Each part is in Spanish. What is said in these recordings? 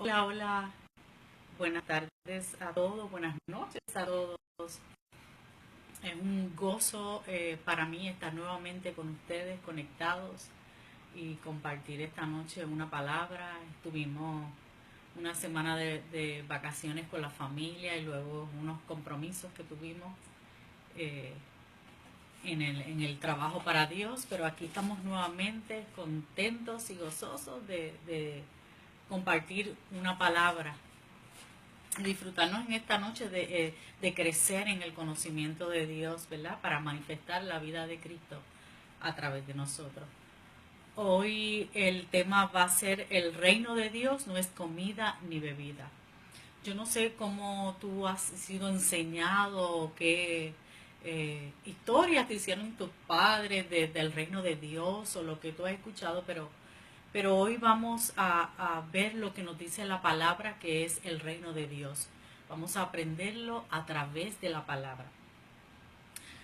Hola, hola, buenas tardes a todos, buenas noches a todos. Es un gozo para mí estar nuevamente con ustedes conectados y compartir esta noche una palabra. Estuvimos una semana de vacaciones con la familia y luego unos compromisos que tuvimos eh, en el trabajo para Dios, pero aquí estamos nuevamente contentos y gozosos de compartir una palabra, disfrutarnos en esta noche de crecer en el conocimiento de Dios, ¿verdad? Para manifestar la vida de Cristo a través de nosotros. Hoy el tema va a ser el reino de Dios no es comida ni bebida. Yo no sé cómo tú has sido enseñado o qué historias te hicieron tus padres del reino de Dios o lo que tú has escuchado, pero hoy vamos a ver lo que nos dice la palabra, que es el reino de Dios. Vamos a aprenderlo a través de la palabra.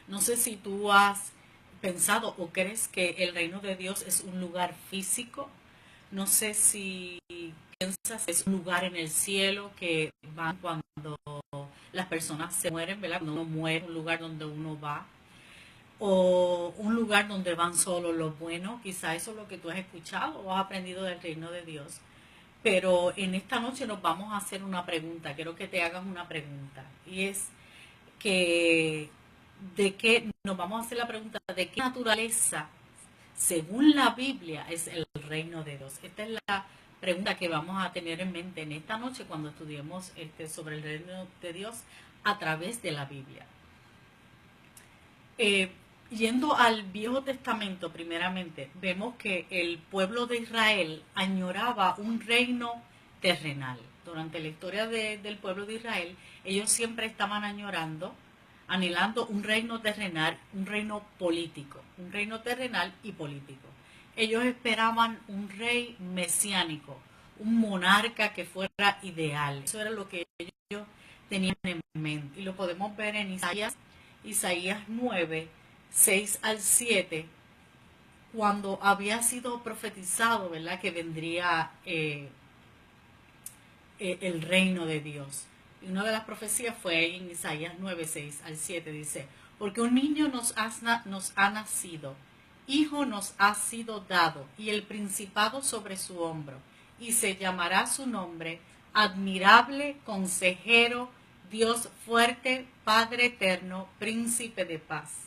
No sé si tú has pensado o crees que el reino de Dios es un lugar físico. No sé si piensas que es un lugar en el cielo que van cuando las personas se mueren, ¿verdad? Cuando uno muere, un lugar donde uno va, o un lugar donde van solo los buenos. Quizá eso es lo que tú has escuchado o has aprendido del reino de Dios. Pero en esta noche nos vamos a hacer una pregunta. Quiero que te hagas una pregunta. Y es que de qué nos vamos a hacer la pregunta de qué naturaleza, según la Biblia, es el reino de Dios. Esta es la pregunta que vamos a tener en mente en esta noche cuando estudiemos sobre el reino de Dios a través de la Biblia. Eh, Yendo al Viejo Testamento, primeramente, vemos que el pueblo de Israel añoraba un reino terrenal. Durante la historia del pueblo de Israel, ellos siempre estaban anhelando un reino terrenal, un reino político, un reino terrenal y político. Ellos esperaban un rey mesiánico, un monarca que fuera ideal. Eso era lo que ellos tenían en mente. Y lo podemos ver en Isaías 9, 6 al 7, cuando había sido profetizado, ¿verdad?, que vendría el reino de Dios. Y una de las profecías fue en Isaías 9, 6 al 7, dice, porque un niño nos ha nacido, hijo nos ha sido dado, y el principado sobre su hombro, y se llamará su nombre, admirable, consejero, Dios fuerte, Padre eterno, príncipe de paz.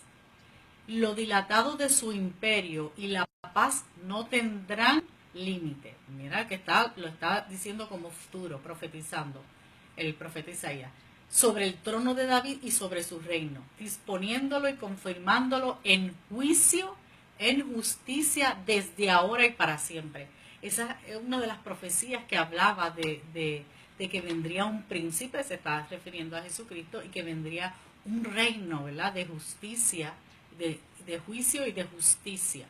Lo dilatado de su imperio y la paz no tendrán límite. Mira que lo está diciendo como futuro, profetizando el profeta Isaías. Sobre el trono de David y sobre su reino, disponiéndolo y confirmándolo en juicio, en justicia, desde ahora y para siempre. Esa es una de las profecías que hablaba de que vendría un príncipe, se está refiriendo a Jesucristo, y que vendría un reino, ¿verdad?, de justicia, de juicio y de justicia,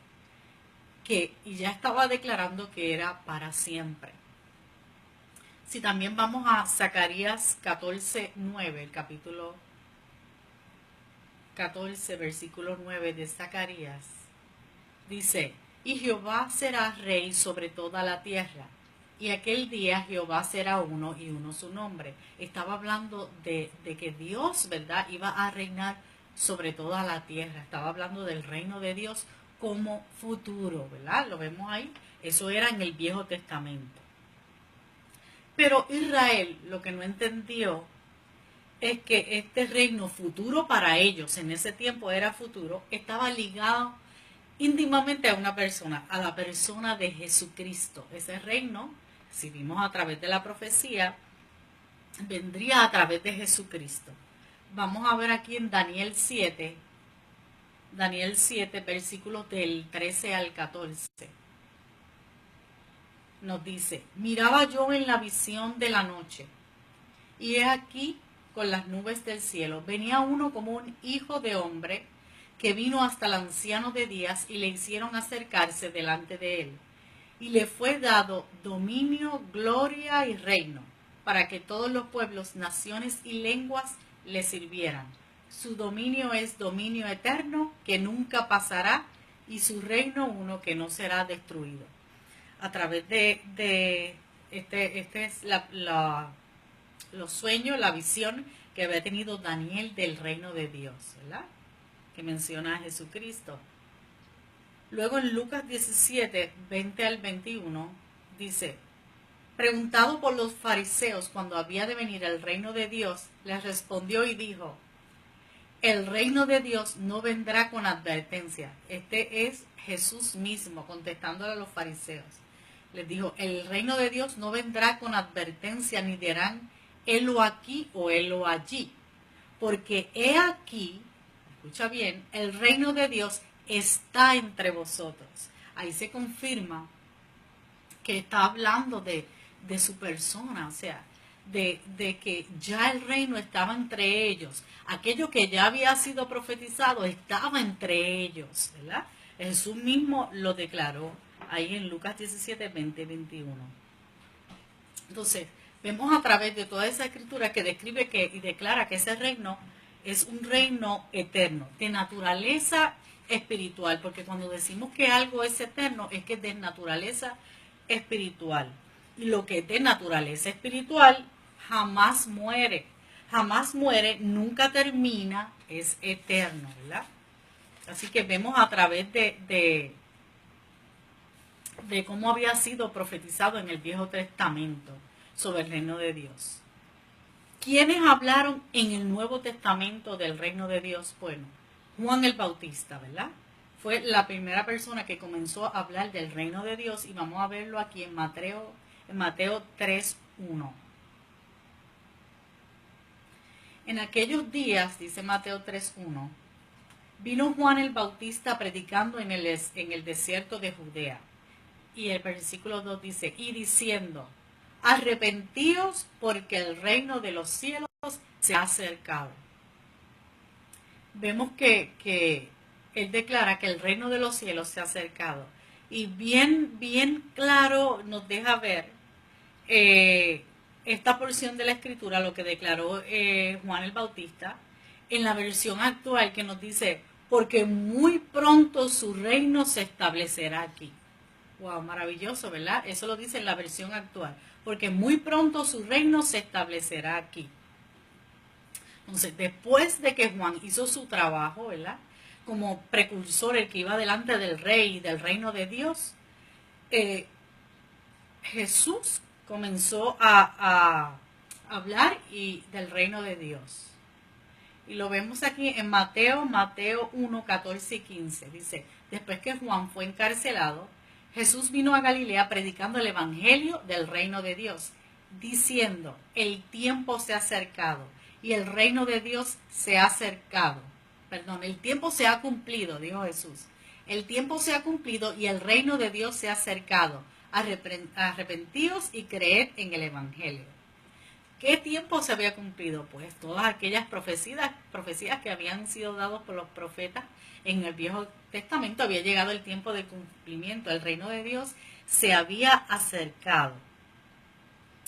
y ya estaba declarando que era para siempre. Si también vamos a Zacarías 14:9, el capítulo 14, versículo 9 de Zacarías, dice, y Jehová será rey sobre toda la tierra, y aquel día Jehová será uno y uno su nombre. Estaba hablando de que Dios, ¿verdad?, iba a reinar sobre toda la tierra. Estaba hablando del reino de Dios como futuro, ¿verdad? Lo vemos ahí. Eso era en el Viejo Testamento. Pero Israel lo que no entendió es que este reino futuro para ellos, en ese tiempo era futuro, estaba ligado íntimamente a una persona, a la persona de Jesucristo. Ese reino, si vimos a través de la profecía, vendría a través de Jesucristo. Vamos a ver aquí en Daniel 7, versículos del 13 al 14. Nos dice, miraba yo en la visión de la noche, y he aquí con las nubes del cielo, venía uno como un hijo de hombre, que vino hasta el anciano de días, y le hicieron acercarse delante de él. Y le fue dado dominio, gloria y reino, para que todos los pueblos, naciones y lenguas le sirvieran. Su dominio es dominio eterno, que nunca pasará, y su reino uno que no será destruido. A través de Este es los sueños, la visión que había tenido Daniel del reino de Dios, ¿verdad? Que menciona a Jesucristo. Luego en Lucas 17, 20 al 21, dice, preguntado por los fariseos cuando había de venir el reino de Dios, les respondió y dijo, el reino de Dios no vendrá con advertencia. Este es Jesús mismo contestándole a los fariseos. Les dijo, el reino de Dios no vendrá con advertencia, ni dirán, helo aquí o helo allí. Porque he aquí, escucha bien, el reino de Dios está entre vosotros. Ahí se confirma que está hablando de su persona, o sea, de que ya el reino estaba entre ellos. Aquello que ya había sido profetizado estaba entre ellos, ¿verdad? Jesús mismo lo declaró ahí en Lucas 17, 20, 21. Entonces, vemos a través de toda esa escritura que describe y declara que ese reino es un reino eterno, de naturaleza espiritual, porque cuando decimos que algo es eterno, es que es de naturaleza espiritual. Y lo que es de naturaleza espiritual jamás muere, nunca termina, es eterno, ¿verdad? Así que vemos a través de cómo había sido profetizado en el Viejo Testamento sobre el reino de Dios. ¿Quiénes hablaron en el Nuevo Testamento del reino de Dios? Bueno, Juan el Bautista, ¿verdad? Fue la primera persona que comenzó a hablar del reino de Dios y vamos a verlo aquí en Mateo 3:1. En aquellos días, dice Mateo 3:1, vino Juan el Bautista predicando en el desierto de Judea. Y el versículo 2 dice, y diciendo, arrepentíos porque el reino de los cielos se ha acercado. Vemos que él declara que el reino de los cielos se ha acercado. Y bien claro nos deja ver esta porción de la escritura, lo que declaró Juan el Bautista, en la versión actual que nos dice, porque muy pronto su reino se establecerá aquí. Wow, maravilloso, ¿verdad? Eso lo dice en la versión actual. Porque muy pronto su reino se establecerá aquí. Entonces, después de que Juan hizo su trabajo, ¿verdad? Como precursor, el que iba delante del rey y del reino de Dios, Jesús comenzó a hablar del reino de Dios. Y lo vemos aquí en Mateo 1, 14 y 15. Dice, después que Juan fue encarcelado, Jesús vino a Galilea predicando el evangelio del reino de Dios, diciendo, el tiempo se ha acercado y el reino de Dios se ha acercado. Perdón, el tiempo se ha cumplido, dijo Jesús. El tiempo se ha cumplido y el reino de Dios se ha acercado. Arrepentíos y creed en el evangelio. ¿Qué tiempo se había cumplido? Pues todas aquellas profecías que habían sido dadas por los profetas en el Viejo Testamento. Había llegado el tiempo de cumplimiento. El reino de Dios se había acercado.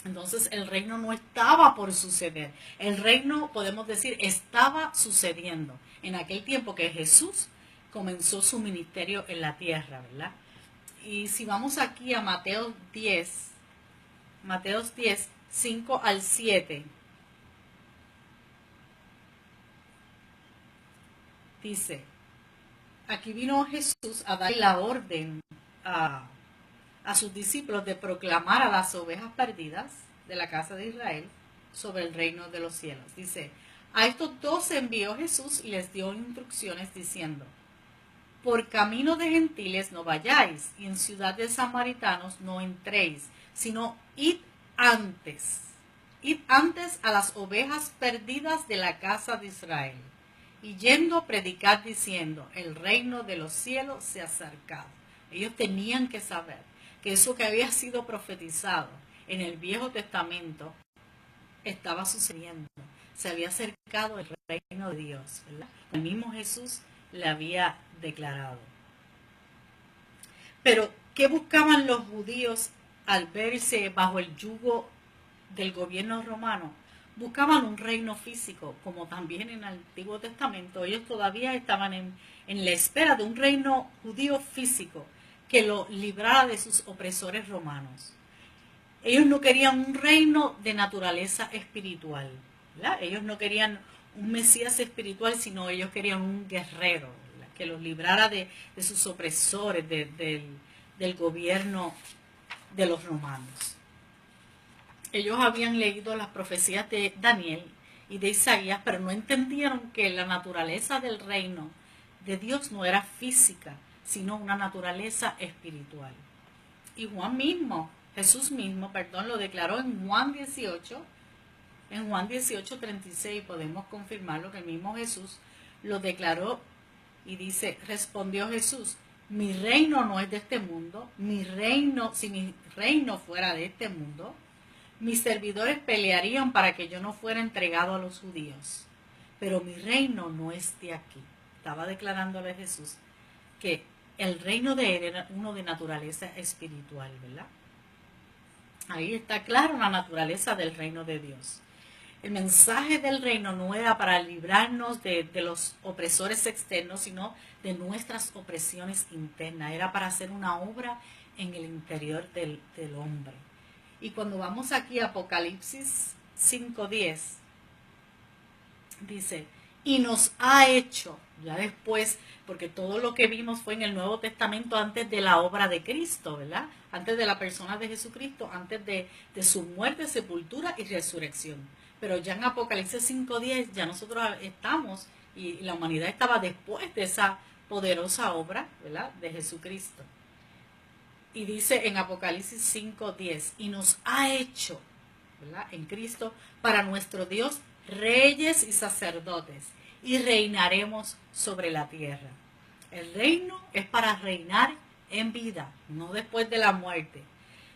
Entonces el reino no estaba por suceder. El reino, podemos decir, estaba sucediendo en aquel tiempo que Jesús comenzó su ministerio en la tierra, ¿verdad? Y si vamos aquí a Mateo 10, 5 al 7, dice, aquí vino Jesús a dar la orden a sus discípulos de proclamar a las ovejas perdidas de la casa de Israel sobre el reino de los cielos. Dice, a estos 12 envió Jesús y les dio instrucciones diciendo, por camino de gentiles no vayáis, y en ciudad de samaritanos no entréis, sino id antes a las ovejas perdidas de la casa de Israel, y yendo predicad diciendo, el reino de los cielos se ha acercado. Ellos tenían que saber que eso que había sido profetizado en el Viejo Testamento estaba sucediendo. Se había acercado el reino de Dios, ¿verdad? El mismo Jesús le había declarado. Pero, ¿qué buscaban los judíos al verse bajo el yugo del gobierno romano? Buscaban un reino físico, como también en el Antiguo Testamento. Ellos todavía estaban en la espera de un reino judío físico que lo librara de sus opresores romanos. Ellos no querían un reino de naturaleza espiritual, ¿verdad? Ellos no querían un Mesías espiritual, sino ellos querían un guerrero, ¿verdad? Que los librara de sus opresores, del gobierno de los romanos. Ellos habían leído las profecías de Daniel y de Isaías, pero no entendieron que la naturaleza del reino de Dios no era física, sino una naturaleza espiritual. Y Jesús mismo, lo declaró en Juan 18, en Juan 18:36, podemos confirmarlo que el mismo Jesús lo declaró y dice, respondió Jesús, mi reino no es de este mundo, si mi reino fuera de este mundo, mis servidores pelearían para que yo no fuera entregado a los judíos, pero mi reino no es de aquí. Estaba declarándole Jesús que el reino de él era uno de naturaleza espiritual, ¿verdad? Ahí está claro la naturaleza del reino de Dios. El mensaje del reino no era para librarnos de los opresores externos, sino de nuestras opresiones internas. Era para hacer una obra en el interior del hombre. Y cuando vamos aquí a Apocalipsis 5:10, dice, y nos ha hecho, ya después, porque todo lo que vimos fue en el Nuevo Testamento antes de la obra de Cristo, ¿verdad? Antes de la persona de Jesucristo, antes de su muerte, sepultura y resurrección. Pero ya en Apocalipsis 5:10 ya nosotros estamos, y la humanidad estaba después de esa poderosa obra, ¿verdad? De Jesucristo. Y dice en Apocalipsis 5:10, y nos ha hecho, ¿verdad? En Cristo, para nuestro Dios, reyes y sacerdotes, y reinaremos sobre la tierra. El reino es para reinar en vida, no después de la muerte.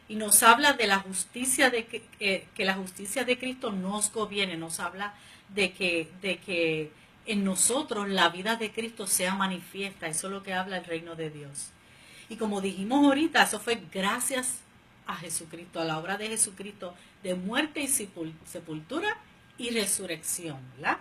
Y nos habla de la justicia, que la justicia de Cristo nos gobierne, nos habla de que en nosotros la vida de Cristo sea manifiesta. Eso es lo que habla el reino de Dios. Y como dijimos ahorita, eso fue gracias a Jesucristo, a la obra de Jesucristo de muerte y sepultura y resurrección, ¿verdad?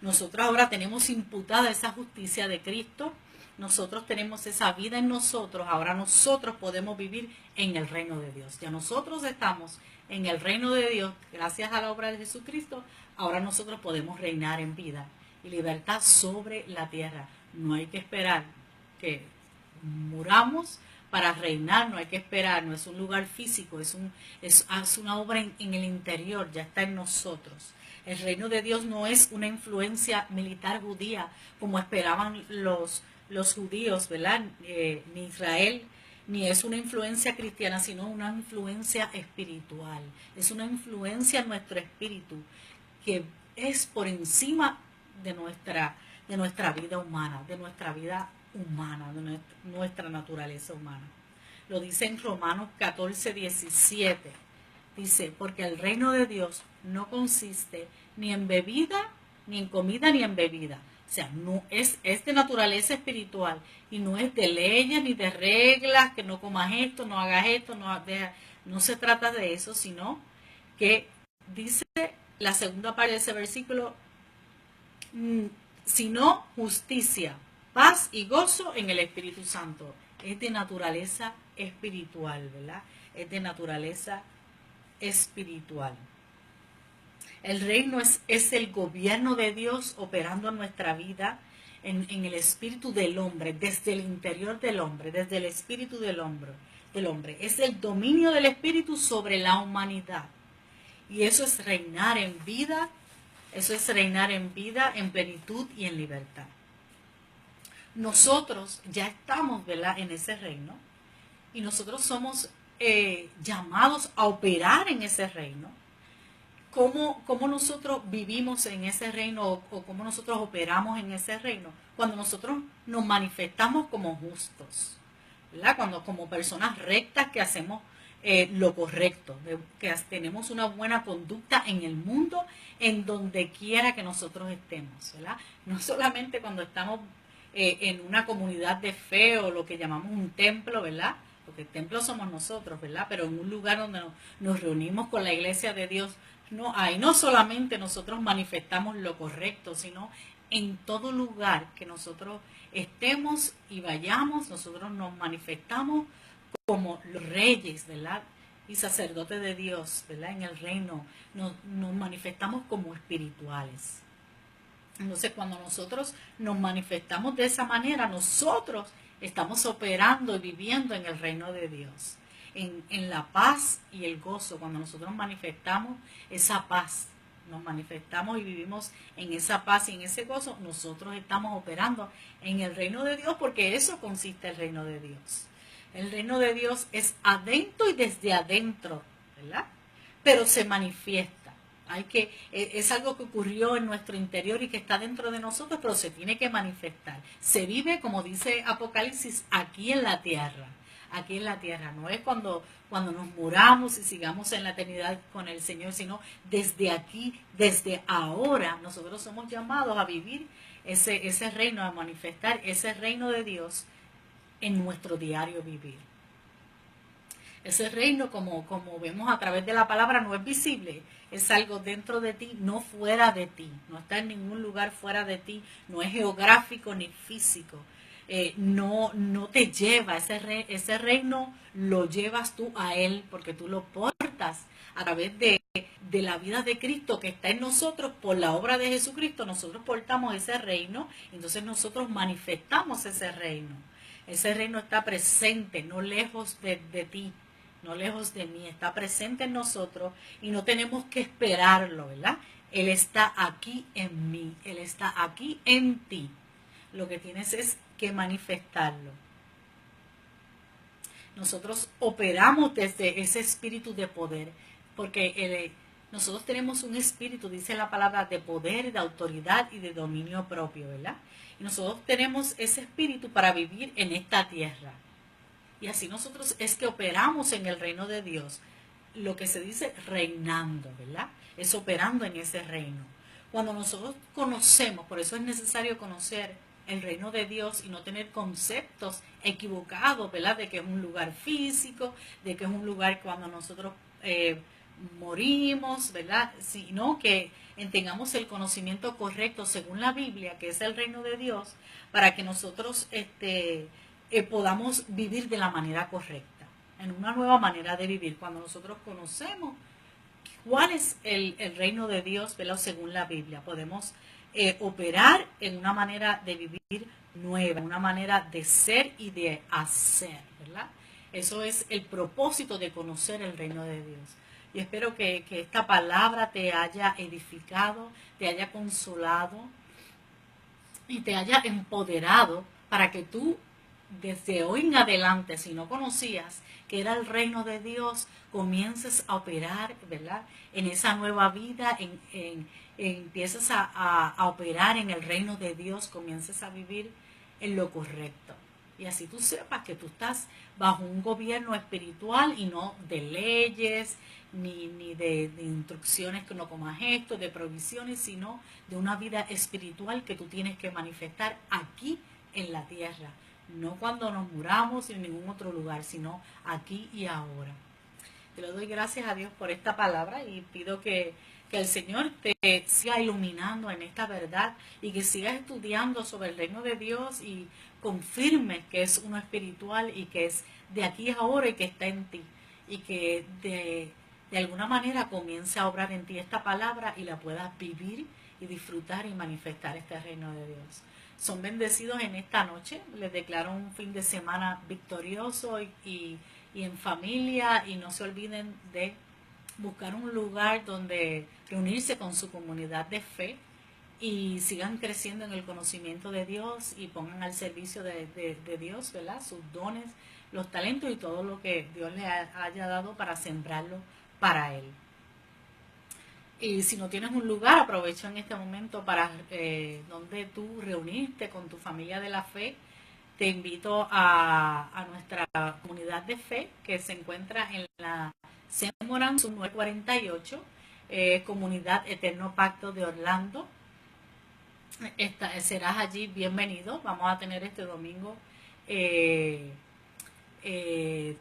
Nosotros ahora tenemos imputada esa justicia de Cristo, nosotros tenemos esa vida en nosotros, ahora nosotros podemos vivir en el reino de Dios. Ya nosotros estamos en el reino de Dios, gracias a la obra de Jesucristo, ahora nosotros podemos reinar en vida y libertad sobre la tierra. No hay que esperar que muramos para reinar, no hay que esperar, no es un lugar físico, es una obra en el interior, ya está en nosotros. El reino de Dios no es una influencia militar judía como esperaban los judíos, ¿verdad? Ni Israel, ni es una influencia cristiana, sino una influencia espiritual. Es una influencia en nuestro espíritu que es por encima de nuestra vida humana, de nuestra vida humana, de nuestra naturaleza humana. Lo dice en Romanos 14:17. Dice, porque el reino de Dios no consiste ni en bebida, ni en comida, ni en bebida. O sea, no es de naturaleza espiritual y no es de leyes ni de reglas, que no comas esto, no hagas esto, no se trata de eso, sino que dice la segunda parte de ese versículo, sino justicia, paz y gozo en el Espíritu Santo. Es de naturaleza espiritual, ¿verdad? Es de naturaleza espiritual. El reino es el gobierno de Dios operando en nuestra vida, en el espíritu del hombre, desde el interior del hombre, desde el espíritu del hombre. Es el dominio del espíritu sobre la humanidad. Y eso es reinar en vida, en plenitud y en libertad. Nosotros ya estamos, ¿verdad?, en ese reino, y nosotros somos llamados a operar en ese reino. ¿Cómo nosotros vivimos en ese reino o cómo nosotros operamos en ese reino? Cuando nosotros nos manifestamos como justos, ¿verdad? Cuando como personas rectas que hacemos lo correcto, que tenemos una buena conducta en el mundo, en donde quiera que nosotros estemos, ¿verdad? No solamente cuando estamos en una comunidad de fe o lo que llamamos un templo, ¿verdad? Porque el templo somos nosotros, ¿verdad? Pero en un lugar donde nos reunimos con la iglesia de Dios, no, ahí no solamente nosotros manifestamos lo correcto, sino en todo lugar que nosotros estemos y vayamos, nosotros nos manifestamos como los reyes, ¿verdad? y sacerdotes de Dios, ¿verdad? En el reino nos manifestamos como espirituales. Entonces, cuando nosotros nos manifestamos de esa manera, nosotros estamos operando y viviendo en el reino de Dios, en la paz y el gozo. Cuando nosotros manifestamos esa paz, nos manifestamos y vivimos en esa paz y en ese gozo, nosotros estamos operando en el reino de Dios, porque eso consiste el reino de Dios. El reino de Dios es adentro y desde adentro, ¿verdad? Pero se manifiesta. Es algo que ocurrió en nuestro interior y que está dentro de nosotros, pero se tiene que manifestar. Se vive, como dice Apocalipsis, aquí en la tierra. Aquí en la tierra. No es cuando nos muramos y sigamos en la eternidad con el Señor, sino desde aquí, desde ahora, nosotros somos llamados a vivir ese reino, a manifestar ese reino de Dios en nuestro diario vivir. Ese reino, como vemos a través de la palabra, no es visible, es algo dentro de ti, no fuera de ti, no está en ningún lugar fuera de ti, no es geográfico ni físico, no te lleva, ese reino lo llevas tú a él, porque tú lo portas a través de la vida de Cristo que está en nosotros, por la obra de Jesucristo, nosotros portamos ese reino, entonces nosotros manifestamos ese reino. Ese reino está presente, no lejos de ti, no lejos de mí, está presente en nosotros y no tenemos que esperarlo, ¿verdad? Él está aquí en mí, Él está aquí en ti. Lo que tienes es que manifestarlo. Nosotros operamos desde ese espíritu de poder, porque nosotros tenemos un espíritu, dice la palabra, de poder, de autoridad y de dominio propio, ¿verdad? Y nosotros tenemos ese espíritu para vivir en esta tierra. Y así nosotros es que operamos en el reino de Dios, lo que se dice reinando, ¿verdad? Es operando en ese reino. Cuando nosotros conocemos, por eso es necesario conocer el reino de Dios y no tener conceptos equivocados, ¿verdad? De que es un lugar físico, de que es un lugar cuando nosotros morimos, ¿verdad? Sino que tengamos el conocimiento correcto según la Biblia, que es el reino de Dios, para que nosotros podamos vivir de la manera correcta, en una nueva manera de vivir. Cuando nosotros conocemos cuál es el reino de Dios, ¿verdad? Según la Biblia, podemos operar en una manera de vivir nueva, una manera de ser y de hacer, ¿verdad? Eso es el propósito de conocer el reino de Dios. Y espero que esta palabra te haya edificado, te haya consolado y te haya empoderado para que tú desde hoy en adelante, si no conocías que era el reino de Dios, comiences a operar, ¿verdad? En esa nueva vida, empiezas a operar en el reino de Dios, comiences a vivir en lo correcto. Y así tú sepas que tú estás bajo un gobierno espiritual y no de leyes, ni de instrucciones que no comas esto, de provisiones, sino de una vida espiritual que tú tienes que manifestar aquí en la tierra. No cuando nos muramos en ningún otro lugar, sino aquí y ahora. Te lo doy gracias a Dios por esta palabra y pido que el Señor te siga iluminando en esta verdad y que sigas estudiando sobre el reino de Dios y confirmes que es uno espiritual y que es de aquí a ahora y que está en ti. Y que de alguna manera comience a obrar en ti esta palabra y la puedas vivir y disfrutar y manifestar este reino de Dios. Son bendecidos en esta noche, les declaro un fin de semana victorioso y en familia, y no se olviden de buscar un lugar donde reunirse con su comunidad de fe y sigan creciendo en el conocimiento de Dios y pongan al servicio de Dios, ¿verdad? Sus dones, los talentos y todo lo que Dios les haya dado para sembrarlo para Él. Y si no tienes un lugar, aprovecha en este momento para donde tú reunirte con tu familia de la fe. Te invito a nuestra comunidad de fe que se encuentra en la Semoran 948, Comunidad Eterno Pacto de Orlando. Serás allí bienvenido. Vamos a tener este domingo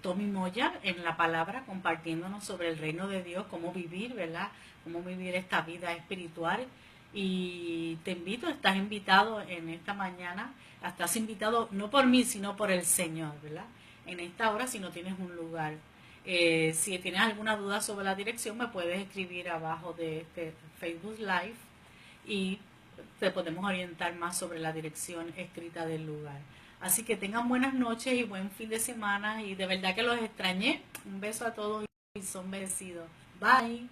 Tommy Moya en la palabra compartiéndonos sobre el reino de Dios, cómo vivir, ¿verdad? Cómo vivir esta vida espiritual. Y te invito, estás invitado en esta mañana, estás invitado no por mí, sino por el Señor, ¿verdad? En esta hora, si no tienes un lugar. Si tienes alguna duda sobre la dirección, me puedes escribir abajo de este Facebook Live y te podemos orientar más sobre la dirección escrita del lugar. Así que tengan buenas noches y buen fin de semana y de verdad que los extrañé. Un beso a todos y son bendecidos. Bye.